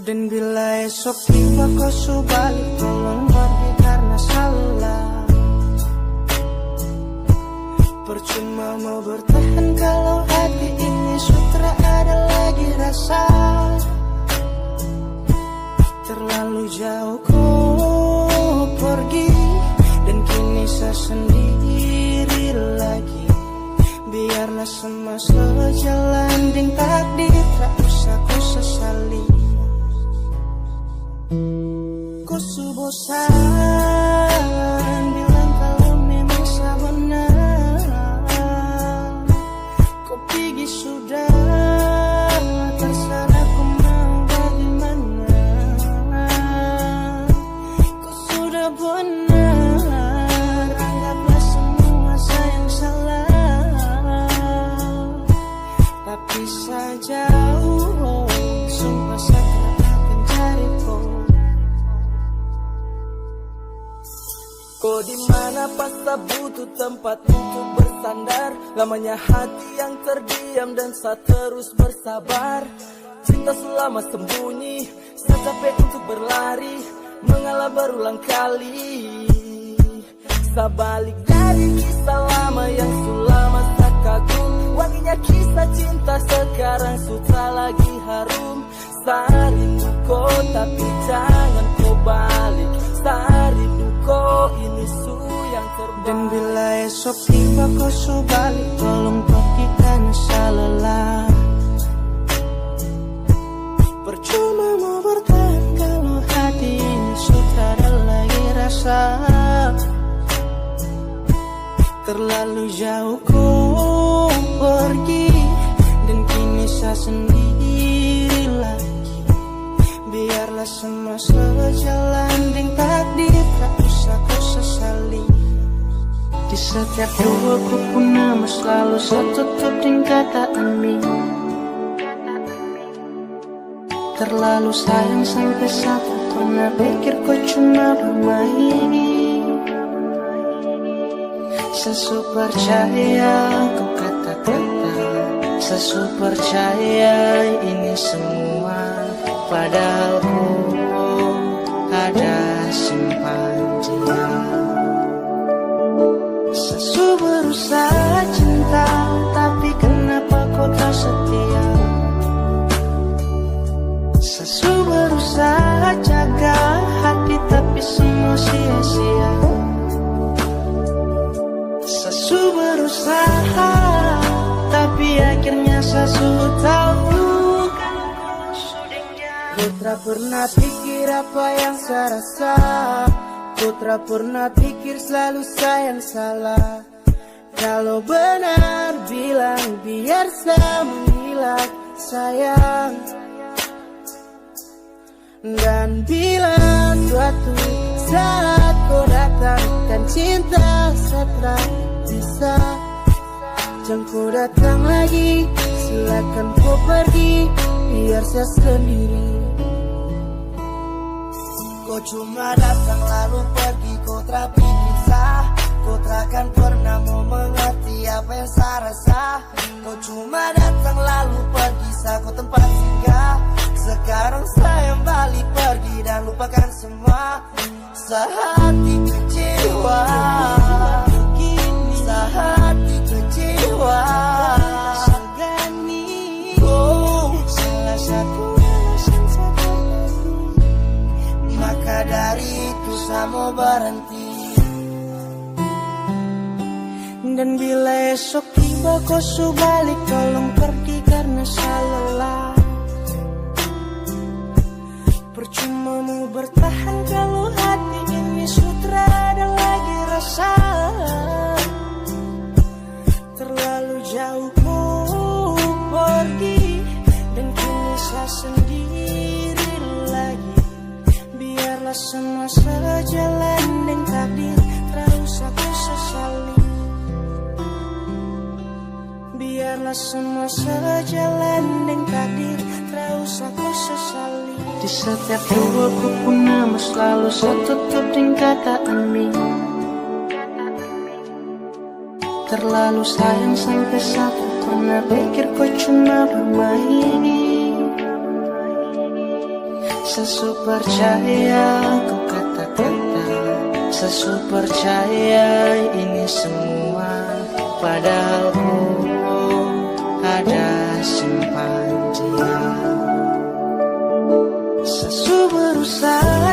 Dan bila esok tiba kau subalik, tolong pergi karena salah. Percuma mau bertahan kalau hati ini sutra ada lagi rasa. Terlalu jauh kau pergi, dan kini saya sendiri lagi. Biarlah semua sejalan dengan takdir, tak usah ku sesali. Ku bosan bilang kalau memang saya benar. Kau pergi sudah, terserah ku mau bagaimana. Kau sudah benar, anggaplah semua saya yang salah. Tapi saya jauh, sumpah saya tak akan cari kau. Kau di mana pas tak butuh tempat untuk bersandar. Lamanya hati yang terdiam dan saya terus bersabar. Cinta selama sembunyi, saya capek untuk berlari, mengalah berulang kali. Saya balik dari kisah lama yang sulama saya kagum. Wanginya kisah cinta sekarang sudah lagi harum. Saya rindu kau tapi jangan kau balik. Saya rindu kau, ini su yang terbaik. Dan bila esok tiba kau subalik, tolong pergi karena saya lelah. Percuma mau bertahan kalau hati ini sudah ada lagi rasa. Terlalu jauh kau pergi, dan kini saya sendiri lagi. Biarlah semua sejalan dengan takdir, tak usah ku sesali. Di setiap doaku pun nama selalu saya tutup dengan kata amin. Terlalu sayang sampai satu pernah pikir kau cuma bermain. Saya percaya kau kata-kata, saya percaya ini semua. Padahal ku ada simpan dia. Saya berusaha cinta, tapi kenapa kau tak setia? Saya berusaha jaga hati, tapi semua sia-sia. Saya berusaha, tapi akhirnya saya tahu. Putra pernah pikir apa yang saya rasa. Putra pernah pikir selalu saya yang salah. Kalau benar bilang biar saya menghilang sayang. Dan bila suatu saat kau datang dan cinta setelah bisa, jangan kau datang lagi, silakan kau pergi, biar saya sendiri. Kau cuma datang lalu pergi, kau tak pikir sah. Kau takkan pernah mau mengerti apa yang saya rasa. Kau cuma datang lalu pergi, saya kau tempat singgah. Sekarang saya balik pergi dan lupakan semua. Sehati kecewa, sehati kecewa. Oh, salah satu alasan saya berbagi. Maka dari itu saya mau berhenti. Dan bila esok tiba kau subalik, tolong pergi karena saya lelah. Percuma mau bertahan kalau hati ini sutra ada lagi rasa. Terlalu jauh kau pergi, dan kini saya sendiri lagi. Biarlah semua sejalan dengan takdir, tak usah ku sesali. Biarlah semua sejalan dengan takdir, tak usah ku sesali. Di setiap doaku pun nama selalu saya tutup dengan kata amin. Terlalu sayang sampai satu pernah pikir kau cuma bermain. Sesu percaya ku kata-kata, sesu percaya ini semua, padahal ku ada simpan dia. Sesu berusaha